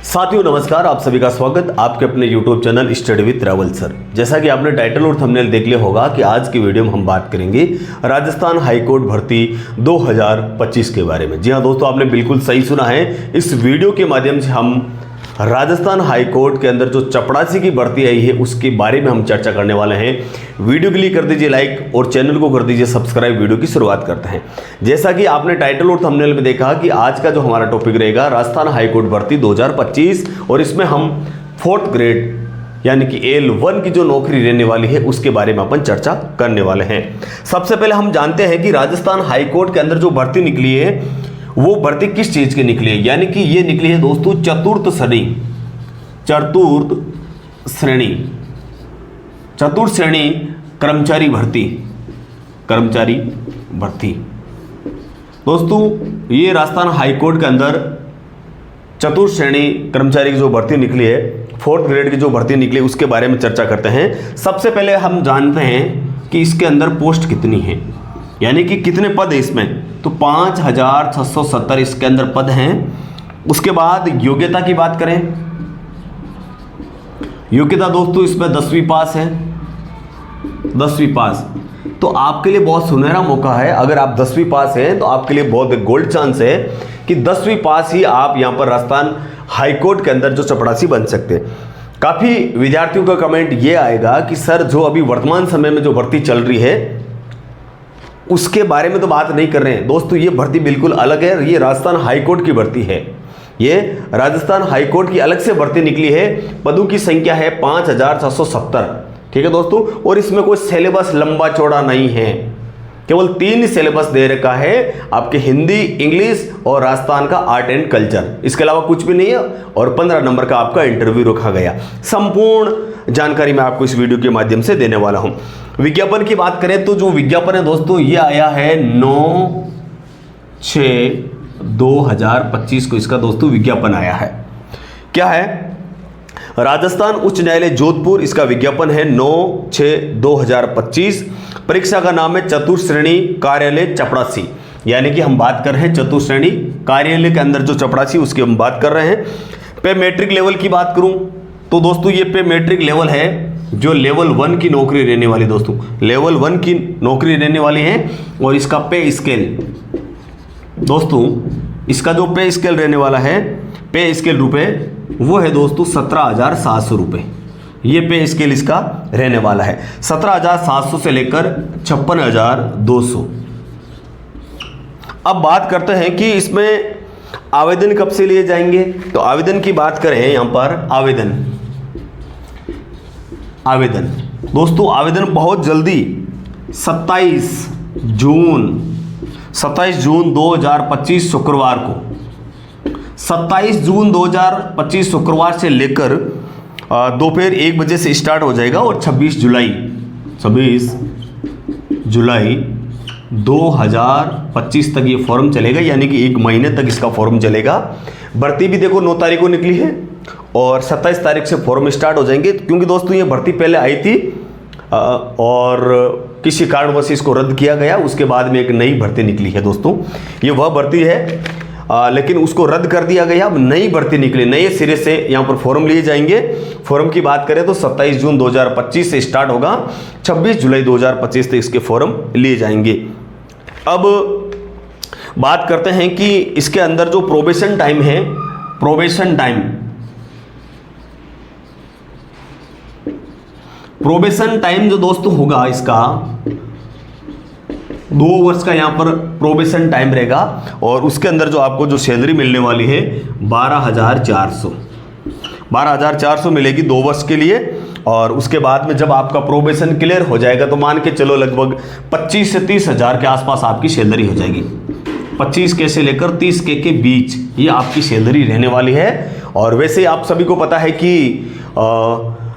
साथियों नमस्कार, आप सभी का स्वागत आपके अपने YouTube channel study with Rawal sir. जैसा कि आपने टाइटल और थंबनेल देख लिया होगा कि आज की वीडियो में हम बात करेंगे राजस्थान हाईकोर्ट भर्ती 2025 के बारे में। जी हाँ दोस्तों, आपने बिल्कुल सही सुना है। इस वीडियो के माध्यम से हम राजस्थान हाईकोर्ट के अंदर जो चपरासी की भर्ती आई है उसके बारे में हम चर्चा करने वाले हैं। वीडियो के लिए कर दीजिए लाइक और चैनल को कर दीजिए सब्सक्राइब। वीडियो की शुरुआत करते हैं। जैसा कि आपने टाइटल और थंबनेल में देखा कि आज का जो हमारा टॉपिक रहेगा राजस्थान हाईकोर्ट भर्ती 2025, और इसमें हम 4th ग्रेड यानी कि L1 की जो नौकरी रहने वाली है उसके बारे में अपन चर्चा करने वाले हैं। सबसे पहले हम जानते हैं कि राजस्थान हाईकोर्ट के अंदर जो भर्ती निकली है वो भर्ती किस चीज की निकली है, यानी कि ये निकली है दोस्तों चतुर्थ श्रेणी कर्मचारी भर्ती। दोस्तों ये राजस्थान हाईकोर्ट के अंदर चतुर्थ श्रेणी कर्मचारी की जो भर्ती निकली है, 4th ग्रेड की जो भर्ती निकली उसके बारे में चर्चा करते हैं। सबसे पहले हम जानते हैं कि इसके अंदर पोस्ट कितनी है, यानी कि कितने पद है इसमें। तो 5670 इसके अंदर पद हैं। उसके बाद योग्यता की बात करें, योग्यता दोस्तों इसमें 10वीं पास है। 10वीं पास तो आपके लिए बहुत सुनहरा मौका है। अगर आप 10वीं पास हैं तो आपके लिए बहुत गोल्ड चांस है कि 10वीं पास ही आप यहां पर राजस्थान हाईकोर्ट के अंदर जो चपरासी बन सकते हैं। काफी विद्यार्थियों का कमेंट ये आएगा कि सर जो अभी वर्तमान समय में जो भर्ती चल रही है उसके बारे में तो बात नहीं कर रहे हैं। दोस्तों ये भर्ती बिल्कुल अलग है। ये राजस्थान हाईकोर्ट की भर्ती है। ये राजस्थान हाईकोर्ट की अलग से भर्ती निकली है। पदों की संख्या है 5670। ठीक है दोस्तों, और इसमें कोई सिलेबस लंबा चौड़ा नहीं है, केवल 3 सिलेबस दे रखा है आपके हिंदी, इंग्लिश और राजस्थान का आर्ट एंड कल्चर। इसके अलावा कुछ भी नहीं है, और 15 नंबर का आपका इंटरव्यू रखा गया। संपूर्ण जानकारी मैं आपको इस वीडियो के माध्यम से देने वाला हूं। विज्ञापन की बात करें तो जो विज्ञापन है दोस्तों ये आया है 9/6/2025 को। इसका दोस्तों विज्ञापन आया है। क्या है? राजस्थान उच्च न्यायालय जोधपुर, इसका विज्ञापन है 9/6/2025। परीक्षा का नाम है चतुर्थ श्रेणी कार्यालय चपरासी, यानी कि हम बात कर रहे हैं चतुर्थ श्रेणी कार्यालय के अंदर जो चपरासी उसकी हम बात कर रहे हैं। पे मैट्रिक लेवल की बात करूं तो दोस्तों ये पे मैट्रिक लेवल है जो लेवल 1 की नौकरी रहने वाली, दोस्तों लेवल 1 की नौकरी रहने वाली है। और इसका पे स्केल दोस्तों, इसका जो पे स्केल रहने वाला है, पे स्केल रुपए वो है दोस्तों 17,700 रुपये। ये पे स्केल इसका रहने वाला है 17,700 से लेकर 56,200। अब बात करते हैं कि इसमें आवेदन कब से लिए जाएंगे। तो आवेदन की बात करें यहां पर आवेदन दोस्तों आवेदन बहुत जल्दी 27 जून 2025 शुक्रवार को, 27 जून 2025 शुक्रवार से लेकर दोपहर 1 बजे से स्टार्ट हो जाएगा, और 26 जुलाई 2025 तक ये फॉर्म चलेगा, यानी कि 1 महीने तक इसका फॉर्म चलेगा। भर्ती भी देखो 9 तारीख को निकली है और 27 तारीख से फॉर्म स्टार्ट हो जाएंगे, क्योंकि दोस्तों ये भर्ती पहले आई थी और किसी कारणवश इसको रद्द किया गया। उसके बाद में एक नई भर्ती निकली है दोस्तों। ये वह भर्ती है लेकिन उसको रद्द कर दिया गया। अब नई भर्ती निकली, नए सिरे से यहाँ पर फॉर्म लिए जाएंगे। फॉर्म की बात करें तो 27 जून 2025 से स्टार्ट होगा, 26 जुलाई 2025 तक इसके फॉर्म लिए जाएंगे। अब बात करते हैं कि इसके अंदर जो प्रोबेशन टाइम है, प्रोबेशन टाइम जो दोस्तों होगा इसका 2 वर्ष का यहाँ पर प्रोबेशन टाइम रहेगा। और उसके अंदर जो आपको जो सैलरी मिलने वाली है 12,400 मिलेगी 2 वर्ष के लिए। और उसके बाद में जब आपका प्रोबेशन क्लियर हो जाएगा तो मान के चलो लगभग 25 से 30 हज़ार के आसपास आपकी सैलरी हो जाएगी। 25K से लेकर 30K के बीच ये आपकी सैलरी रहने वाली है। और वैसे आप सभी को पता है कि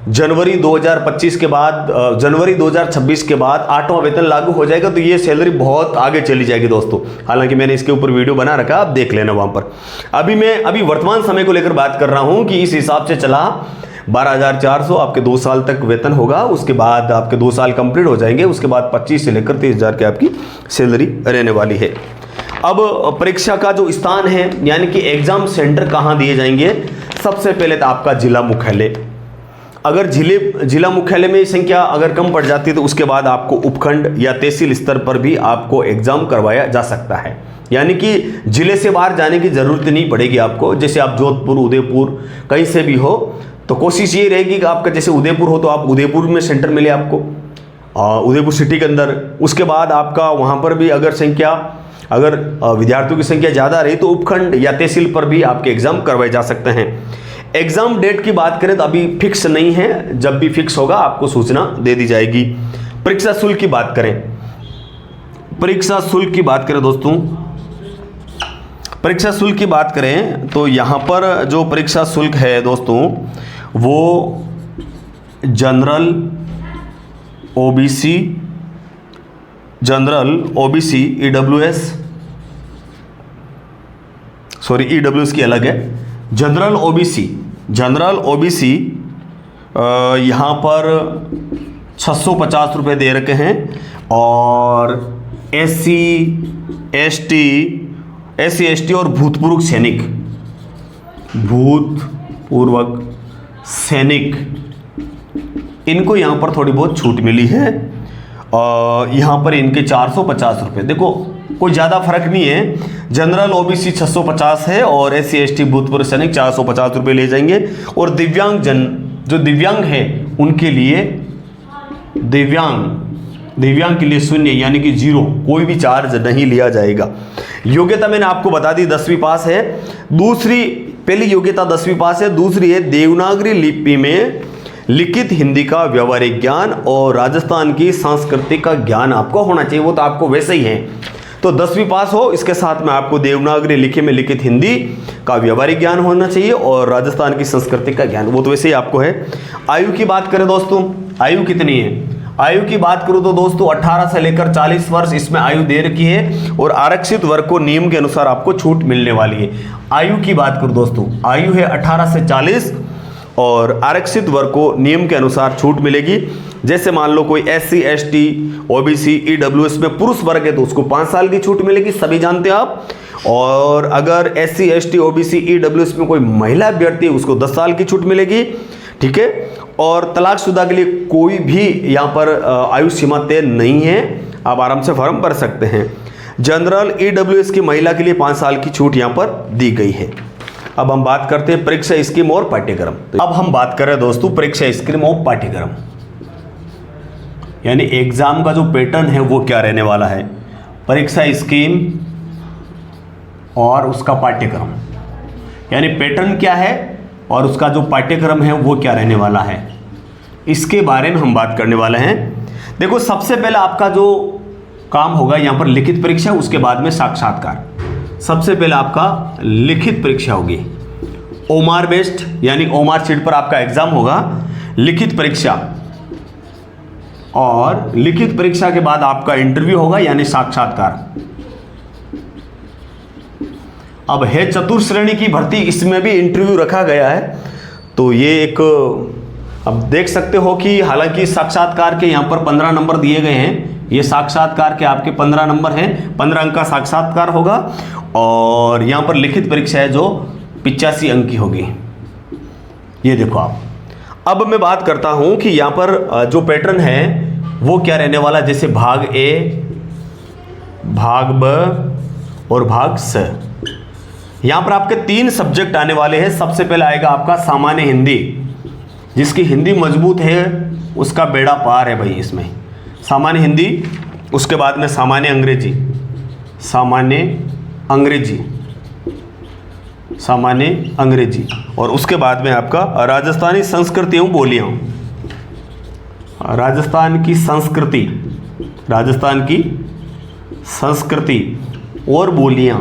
जनवरी 2025 के बाद, जनवरी 2026 के बाद 8वां वेतन लागू हो जाएगा, तो ये सैलरी बहुत आगे चली जाएगी दोस्तों। हालांकि मैंने इसके ऊपर वीडियो बना रखा, आप देख लेना वहां पर। अभी वर्तमान समय को लेकर बात कर रहा हूं कि इस हिसाब से चला 12,400 आपके 2 साल तक वेतन होगा। उसके बाद आपके 2 साल कंप्लीट हो जाएंगे, उसके बाद 25 से लेकर 30,000 की आपकी सैलरी रहने वाली है। अब परीक्षा का जो स्थान है यानी कि एग्जाम सेंटर कहाँ दिए जाएंगे, सबसे पहले तो आपका जिला मुख्यालय, अगर जिला मुख्यालय में संख्या अगर कम पड़ जाती है तो उसके बाद आपको उपखंड या तहसील स्तर पर भी आपको एग्जाम करवाया जा सकता है, यानी कि जिले से बाहर जाने की जरूरत नहीं पड़ेगी आपको। जैसे आप जोधपुर, उदयपुर कहीं से भी हो तो कोशिश ये रहेगी कि आपका जैसे उदयपुर हो तो आप उदयपुर में सेंटर मिले आपको, उदयपुर सिटी के अंदर। उसके बाद आपका वहाँ पर भी अगर विद्यार्थियों की संख्या ज़्यादा रही तो उपखंड या तहसील पर भी आपके एग्जाम करवाए जा सकते हैं। एग्जाम डेट की बात करें तो अभी फिक्स नहीं है, जब भी फिक्स होगा आपको सूचना दे दी जाएगी। परीक्षा शुल्क की बात करें, परीक्षा शुल्क की बात करें दोस्तों, परीक्षा शुल्क की बात करें तो यहाँ पर जो परीक्षा शुल्क है दोस्तों वो जनरल ओबीसी ईडब्ल्यूएस की अलग है। जनरल ओबीसी यहाँ पर 650 रुपये दे रखे हैं, और एससी एसटी और भूतपूर्व सैनिक इनको यहाँ पर थोड़ी बहुत छूट मिली है, और यहाँ पर इनके 450 रुपये। देखो कोई ज़्यादा फर्क नहीं है, जनरल ओबीसी 650 है और एससी एसटी भूतपूर्व सैनिक 450 रुपये ले जाएंगे। और दिव्यांग जन जो दिव्यांग है उनके लिए दिव्यांग के लिए 0 यानी कि 0, कोई भी चार्ज नहीं लिया जाएगा। योग्यता मैंने आपको बता दी 10वीं पास है। पहली योग्यता 10वीं पास है, दूसरी है देवनागरी लिपि में लिखित हिंदी का व्यवहारिक ज्ञान और राजस्थान की संस्कृति का ज्ञान आपको होना चाहिए, वो तो आपको वैसे ही है। तो 10वीं पास हो, इसके साथ में आपको देवनागरी लिपि में लिखित हिंदी का व्यवहारिक ज्ञान होना चाहिए और राजस्थान की संस्कृति का ज्ञान, वो तो वैसे ही आपको है। आयु की बात करें दोस्तों, आयु कितनी है? आयु की बात करूं तो दोस्तों 18 से लेकर 40 वर्ष इसमें आयु दे रखी है, और आरक्षित वर्ग को नियम के अनुसार आपको छूट मिलने वाली है। आयु की बात करूं दोस्तों, आयु है 18 से 40 और आरक्षित वर्ग को नियम के अनुसार छूट मिलेगी। जैसे मान लो कोई एससी एसटी ओबीसी ईडब्ल्यूएस में पुरुष वर्ग है तो उसको 5 साल की छूट मिलेगी, सभी जानते हैं आप। और अगर एससी एसटी ओबीसी ईडब्ल्यूएस में कोई महिला अभ्यर्थी है उसको 10 साल की छूट मिलेगी, ठीक है। और तलाकशुदा के लिए कोई भी यहाँ पर आयु सीमा तय नहीं है, आप आराम से फॉर्म भर सकते हैं। जनरल ईडब्ल्यूएस की महिला के लिए 5 साल की छूट यहाँ पर दी गई है। अब हम बात करते हैं परीक्षा स्कीम और पाठ्यक्रम। अब हम बात कर रहे हैं दोस्तों परीक्षा स्कीम और पाठ्यक्रम, यानी एग्जाम का जो पैटर्न है वो क्या रहने वाला है, परीक्षा स्कीम और उसका पाठ्यक्रम, यानी पैटर्न क्या है और उसका जो पाठ्यक्रम है वो क्या रहने वाला है, इसके बारे में हम बात करने वाले हैं। देखो सबसे पहले आपका जो काम होगा यहाँ पर लिखित परीक्षा, उसके बाद में साक्षात्कार। सबसे पहले आपका लिखित परीक्षा होगी, ओमार बेस्ड यानी ओमार शीट पर आपका एग्जाम होगा, लिखित परीक्षा। और लिखित परीक्षा के बाद आपका इंटरव्यू होगा यानी साक्षात्कार। अब है चतुर्थ श्रेणी की भर्ती, इसमें भी इंटरव्यू रखा गया है, तो ये एक अब देख सकते हो कि हालांकि साक्षात्कार के यहाँ पर 15 नंबर दिए गए हैं, ये साक्षात्कार के आपके 15 नंबर हैं, 15 अंक का साक्षात्कार होगा। और यहाँ पर लिखित परीक्षा है जो 85 अंक की होगी, ये देखो आप। अब मैं बात करता हूँ कि यहाँ पर जो पैटर्न है वो क्या रहने वाला, जैसे भाग ए, भाग ब और भाग स। यहाँ पर आपके 3 सब्जेक्ट आने वाले हैं। सबसे पहले आएगा आपका सामान्य हिंदी, जिसकी हिंदी मजबूत है उसका बेड़ा पार है भाई इसमें, सामान्य हिंदी। उसके बाद में सामान्य अंग्रेजी, और उसके बाद में आपका राजस्थानी संस्कृति एवं बोलियाँ, राजस्थान की संस्कृति और बोलियाँ।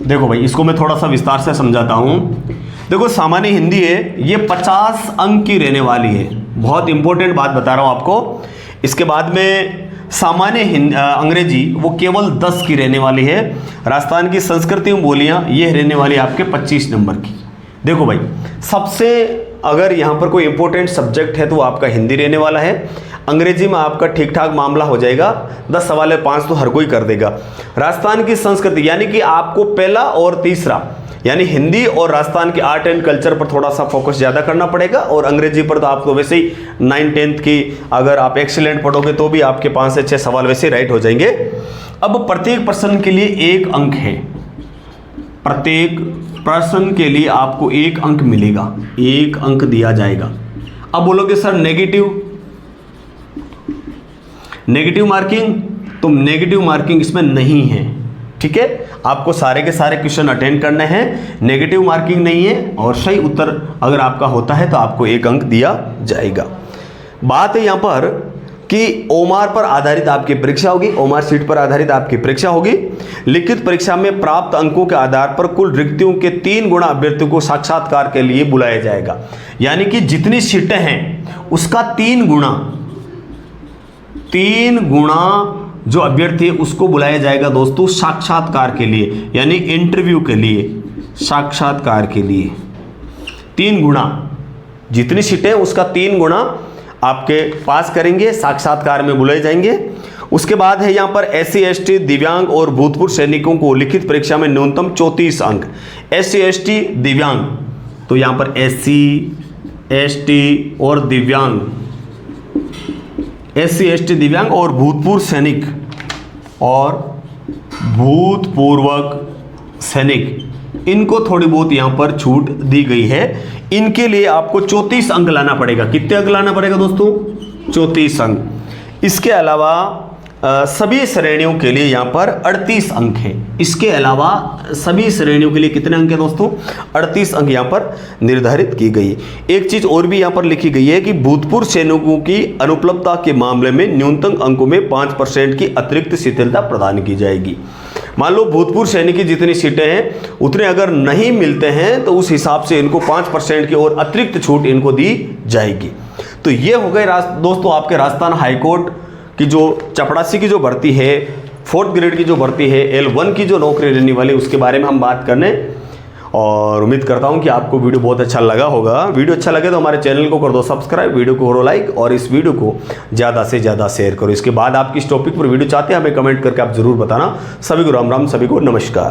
देखो भाई इसको मैं थोड़ा सा विस्तार से समझाता हूँ। देखो सामान्य हिंदी है, ये 50 अंक की रहने वाली है, बहुत इंपॉर्टेंट बात बता रहा हूँ आपको। इसके बाद में सामान्य अंग्रेजी वो केवल 10 की रहने वाली है। राजस्थान की संस्कृति एवं बोलियाँ ये रहने वाली है आपके 25 नंबर की। देखो भाई सबसे अगर यहाँ पर कोई इंपॉर्टेंट सब्जेक्ट है तो वो आपका हिंदी रहने वाला है। अंग्रेजी में आपका ठीक ठाक मामला हो जाएगा, 10 सवाल में 5 तो हर कोई कर देगा। राजस्थान की संस्कृति यानी कि आपको पहला और तीसरा यानी हिंदी और राजस्थान के आर्ट एंड कल्चर पर थोड़ा सा फोकस ज़्यादा करना पड़ेगा, और अंग्रेजी पर तो आपको वैसे ही 9-10 की अगर आप एक्सीलेंट पढ़ोगे तो भी आपके 5 से 6 सवाल वैसे राइट हो जाएंगे। अब प्रत्येक प्रश्न के लिए 1 अंक है, प्रत्येक प्रश्न के लिए आपको 1 अंक मिलेगा, 1 अंक दिया जाएगा। अब बोलोगे सर नेगेटिव मार्किंग, तो नेगेटिव मार्किंग इसमें नहीं है, ठीक है। आपको सारे के सारे क्वेश्चन अटेंड करने हैं, नेगेटिव मार्किंग नहीं है, और सही उत्तर अगर आपका होता है तो आपको 1 अंक दिया जाएगा। बात है यहाँ पर कि ओमार पर आधारित आपकी परीक्षा होगी, ओमार सीट पर आधारित आपकी परीक्षा होगी। लिखित परीक्षा में प्राप्त अंकों के आधार पर कुल रिक्तियों के 3 गुना अभ्यर्थियों को साक्षात्कार के लिए बुलाया जाएगा, यानी कि जितनी सीटें हैं उसका 3 गुना जो अभ्यर्थी है उसको बुलाया जाएगा दोस्तों साक्षात्कार के लिए, यानी इंटरव्यू के लिए, साक्षात्कार के लिए 3 गुना, जितनी सीटें उसका 3 गुना आपके पास करेंगे, साक्षात्कार में बुलाए जाएंगे। उसके बाद है यहाँ पर SC ST दिव्यांग और भूतपूर्व सैनिकों को लिखित परीक्षा में न्यूनतम 34 अंक। SC ST दिव्यांग, तो यहाँ पर SC ST और दिव्यांग, SC ST दिव्यांग और भूतपूर्व सैनिक और भूतपूर्वक सैनिक, इनको थोड़ी बहुत यहाँ पर छूट दी गई है। इनके लिए आपको 34 अंक लाना पड़ेगा। कितने अंक लाना पड़ेगा दोस्तों? 34 अंक। इसके अलावा सभी श्रेणियों के लिए यहाँ पर 38 अंक है। इसके अलावा सभी श्रेणियों के लिए कितने अंक है दोस्तों? 38 अंक यहाँ पर निर्धारित की गई। एक चीज और भी यहाँ पर लिखी गई है कि भूतपूर्व सैनिकों की अनुपलब्धता के मामले में न्यूनतम अंकों में 5% की अतिरिक्त शिथिलता प्रदान की जाएगी। मान लो भूतपूर्व सैनिक की जितनी सीटें हैं उतने अगर नहीं मिलते हैं तो उस हिसाब से इनको 5% की और अतिरिक्त छूट इनको दी जाएगी। तो ये हो गए दोस्तों आपके राजस्थान हाईकोर्ट की जो चपरासी की जो भर्ती है, 4th ग्रेड की जो भर्ती है, L1 की जो नौकरी रहने वाली उसके बारे में हम बात करने, और उम्मीद करता हूं कि आपको वीडियो बहुत अच्छा लगा होगा। वीडियो अच्छा लगे तो हमारे चैनल को कर दो सब्सक्राइब, वीडियो को करो लाइक, और इस वीडियो को ज़्यादा से ज़्यादा शेयर करो। इसके बाद आप किस टॉपिक पर वीडियो चाहते हैं हमें कमेंट करके आप जरूर बताना। सभी को राम राम, सभी को नमस्कार।